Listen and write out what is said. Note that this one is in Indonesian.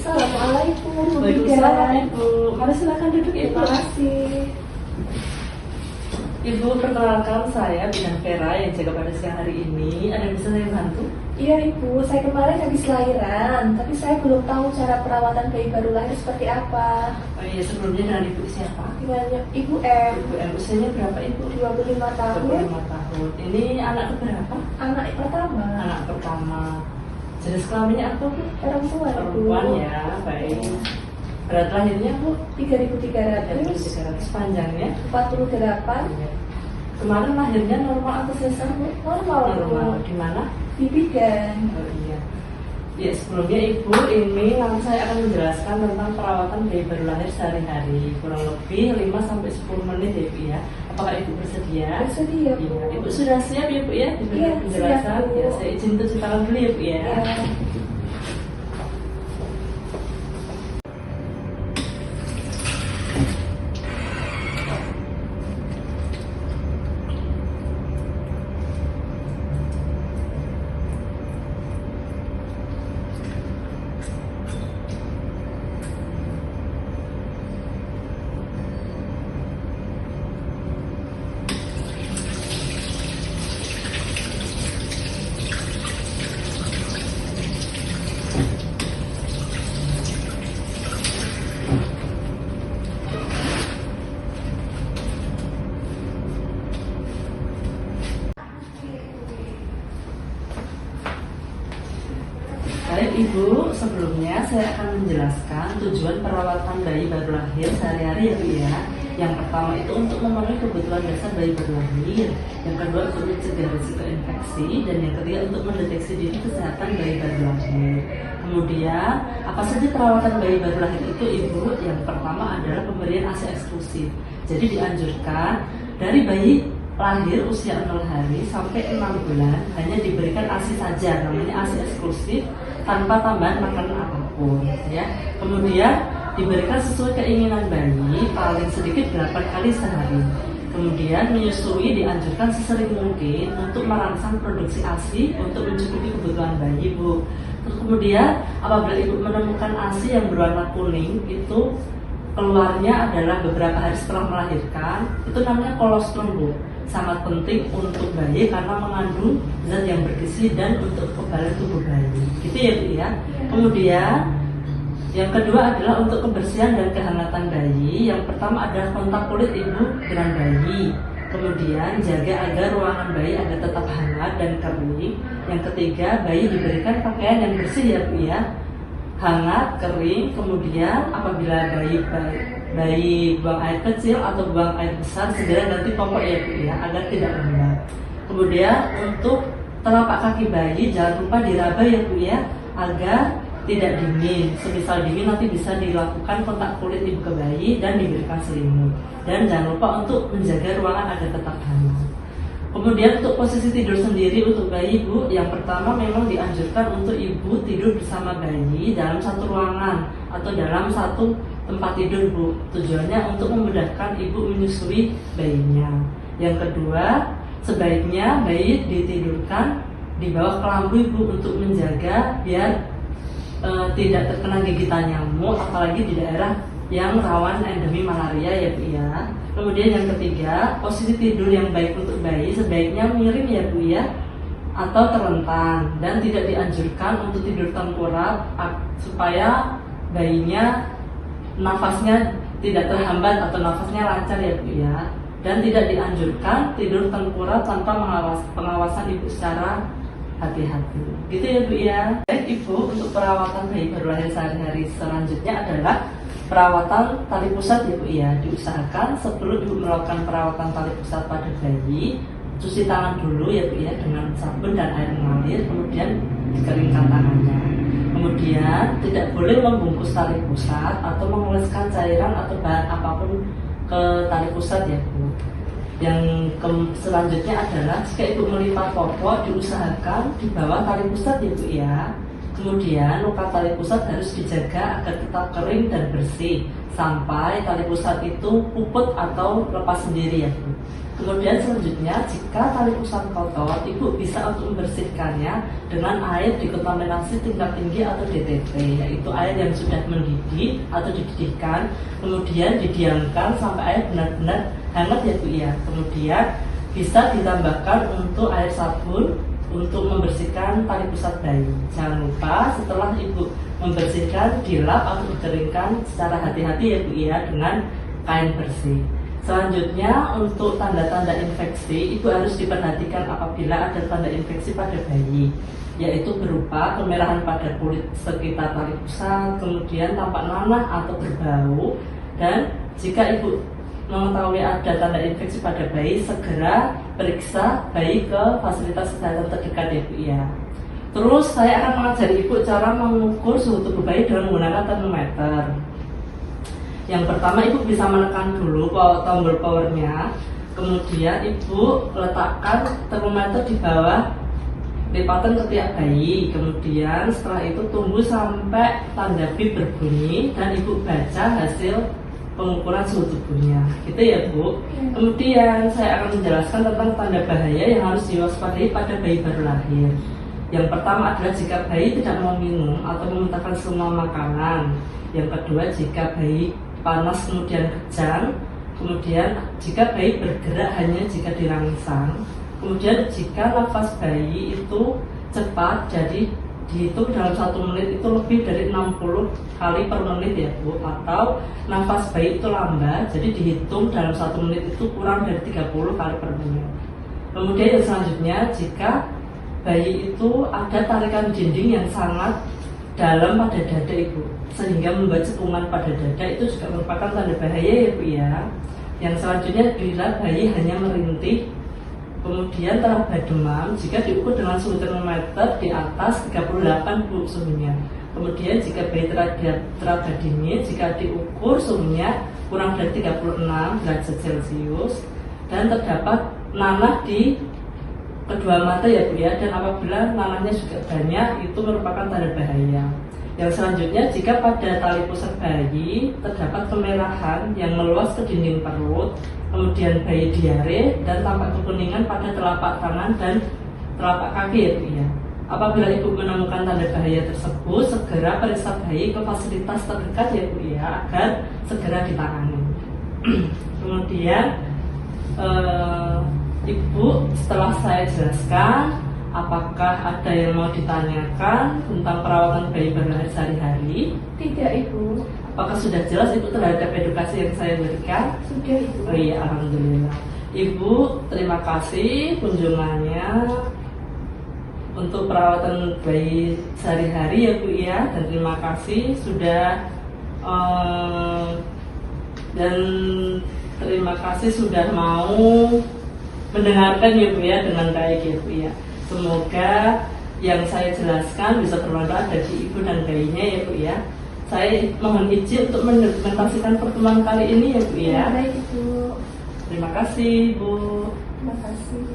Assalamualaikum, Bu Waalaikumsalam, Ida. Ibu. Mari silakan duduk, Ibu. Terima kasih. Ibu, perkenalkan saya Bidan Vera yang jaga pada siang hari ini. Ada yang bisa saya bantu? Iya Ibu, saya kemarin habis lahiran, tapi saya belum tahu cara perawatan bayi baru lahir seperti apa. Oh iya, sebelumnya dengan Ibu siapa? Gimana? Ibu M, Ibu M. Usianya berapa, Ibu? 25 tahun, 25 tahun. Ini anak keberapa? anak pertama, Anak pertama. Jenis kelaminnya apa, Bu? perempuan Ibu. Perempuan ya, baik. Berat lahirnya, Bu? 3.300, 300. Panjangnya? 48, Kemarin lahirnya normal atau sesar, Bu? normal Normal. Bu. Di mana? Di bidan. Oh iya. Ya, sebelumnya Ibu, ini nanti saya akan menjelaskan tentang perawatan bayi baru lahir sehari-hari. Kurang lebih 5-10 menit ya, Ibu ya. Apakah Ibu bersedia? Bersedia Bu. Iya, Ibu sudah siap ya, Bu ya? Iya, Diberikan penjelasan. siap, Bu. Ya, saya izin cuci tangan dulu ya, Bu ya. Ya. Baik Ibu, sebelumnya saya akan menjelaskan tujuan perawatan bayi baru lahir sehari-hari ya, Bu ya. Yang pertama itu untuk memenuhi kebutuhan dasar bayi baru lahir. Yang kedua untuk mencegah risiko infeksi, dan yang ketiga untuk mendeteksi dini kesehatan bayi baru lahir. Kemudian, apa saja perawatan bayi baru lahir itu, Ibu? Yang pertama adalah pemberian ASI eksklusif. Jadi dianjurkan dari bayi lahir usia 0 hari sampai 6 bulan hanya diberikan ASI saja, namanya ASI eksklusif, tanpa tambahan makanan apapun ya. Kemudian diberikan sesuai keinginan bayi, paling sedikit 8 kali sehari. Kemudian menyusui dianjurkan sesering mungkin untuk merangsang produksi ASI untuk mencukupi kebutuhan bayi, Bu. Terus kemudian apabila Ibu menemukan ASI yang berwarna kuning, itu keluarnya adalah beberapa hari setelah melahirkan, itu namanya kolostrum, Bu. Sangat penting untuk bayi karena mengandung zat yang bergizi dan untuk kekebalan tubuh bayi. Gitu ya, Bu ya. Kemudian yang kedua adalah untuk kebersihan dan kehangatan bayi. Yang pertama adalah kontak kulit ibu dengan bayi. Kemudian jaga agar ruangan bayi agar tetap hangat dan kering. Yang ketiga, bayi diberikan pakaian yang bersih ya, Bu ya. Hangat, kering. Kemudian apabila bayi buang air kecil atau buang air besar, segera ganti popok ya, Bu ya, agar tidak lembab. Kemudian untuk telapak kaki bayi jangan lupa diraba ya, Bu ya, agar tidak dingin. Semisal dingin nanti bisa dilakukan kontak kulit ibu ke bayi dan diberikan selimut. Dan jangan lupa untuk menjaga ruangan agar tetap hangat. Kemudian untuk posisi tidur sendiri untuk bayi, Bu, yang pertama memang dianjurkan untuk ibu tidur bersama bayi dalam satu ruangan atau dalam satu tempat tidur, Bu. Tujuannya untuk memudahkan ibu menyusui bayinya. Yang kedua, sebaiknya bayi ditidurkan di bawah kelambu, Ibu, untuk menjaga biar tidak terkena gigitan nyamuk, apalagi di daerah yang rawan endemi malaria ya, Bu ya. Kemudian yang ketiga, posisi tidur yang baik untuk bayi sebaiknya miring ya, Bu ya, atau terlentang, dan tidak dianjurkan untuk tidur tengkurap supaya bayinya nafasnya tidak terhambat atau nafasnya lancar ya, Bu ya. Dan tidak dianjurkan tidur tengkurap tanpa pengawasan ibu secara hati-hati. Gitu ya, Bu ya. Baik Ibu, untuk perawatan bayi baru lahir sehari-hari selanjutnya adalah perawatan tali pusat ya, Bu ya. Diusahakan sebelum Ibu melakukan perawatan tali pusat pada bayi, cuci tangan dulu ya, Bu ya, dengan sabun dan air mengalir, kemudian dikeringkan tangannya. Kemudian tidak boleh membungkus tali pusat atau mengoleskan cairan atau bahan apapun ke tali pusat ya, Bu. Yang selanjutnya adalah jika ibu melipat popok, diusahakan di bawah tali pusat ya, Bu ya. Kemudian luka tali pusat harus dijaga agar tetap kering dan bersih sampai tali pusat itu puput atau lepas sendiri ya Bu. Kemudian selanjutnya jika tali pusat kotor, Ibu bisa untuk membersihkannya dengan air dekontaminasi tingkat tinggi atau DTT, yaitu air yang sudah mendidih atau dididihkan, kemudian didiamkan sampai air benar-benar hangat ya Bu ya. Kemudian bisa ditambahkan untuk air sabun untuk membersihkan tali pusat bayi. Jangan lupa setelah Ibu membersihkan, dilap atau dikeringkan secara hati-hati ya Bu ya dengan kain bersih. Selanjutnya untuk tanda-tanda infeksi, Ibu harus diperhatikan apabila ada tanda infeksi pada bayi, yaitu berupa kemerahan pada kulit sekitar tali pusat, kemudian tampak nanah atau berbau, dan jika Ibu mengetahui ada tanda infeksi pada bayi, segera periksa bayi ke fasilitas kesehatan terdekat ya Bu ya. Terus saya akan mengajari Ibu cara mengukur suhu tubuh bayi dengan menggunakan termometer. Yang pertama Ibu bisa menekan dulu tombol powernya, kemudian Ibu letakkan termometer di bawah lipatan ketiak bayi, kemudian setelah itu tunggu sampai tanda bip berbunyi dan Ibu baca hasil pengukuran suhu tubuhnya, gitu ya Bu. Kemudian saya akan menjelaskan tentang tanda bahaya yang harus diwaspadai pada bayi baru lahir. Yang pertama adalah jika bayi tidak mau minum atau memuntahkan semua makanan. Yang kedua jika bayi panas kemudian kejang. Kemudian jika bayi bergerak hanya jika dirangsang. Kemudian jika nafas bayi itu cepat, jadi dihitung dalam 1 menit itu lebih dari 60 kali per menit ya Bu, atau nafas bayi itu lambat, jadi dihitung dalam 1 menit itu kurang dari 30 kali per menit. Kemudian yang selanjutnya jika bayi itu ada tarikan dinding yang sangat dalam pada dada Ibu sehingga membuat cekungan pada dada, itu juga merupakan tanda bahaya ya Bu ya. Yang selanjutnya bila bayi hanya merintih kemudian teraba demam jika diukur dengan suhu termometer di atas 38 Bu suhunya. Kemudian jika bayi teraba dingin jika diukur suhunya kurang dari 36 derajat Celcius dan terdapat nanah di kedua mata ya Bu ya, dan apabila nanahnya juga banyak itu merupakan tanda bahaya. Yang selanjutnya jika pada tali pusat bayi terdapat kemerahan yang meluas ke dinding perut, kemudian bayi diare dan tampak kekuningan pada telapak tangan dan telapak kaki ya Bu ya. Apabila Ibu menemukan tanda bahaya tersebut, segera periksa bayi ke fasilitas terdekat ya Bu ya agar segera ditangani. Kemudian Ibu setelah saya jelaskan, apakah ada yang mau ditanyakan tentang perawatan bayi baru lahir sehari-hari? Tidak Ibu. Apakah sudah jelas Ibu terhadap edukasi yang saya berikan? Sudah Ibu. Oh iya, alhamdulillah. Ibu, terima kasih kunjungannya untuk perawatan bayi sehari-hari ya Bu ya, dan terima kasih sudah dan terima kasih sudah mau mendengarkan ya Bu ya dengan baik ya Bu ya. Semoga yang saya jelaskan bisa bermanfaat bagi Ibu dan bayinya ya Bu ya. Saya mohon izin untuk mendokumentasikan pertemuan kali ini ya Bu ya. Baik Ibu. Terima kasih Bu. Terima kasih.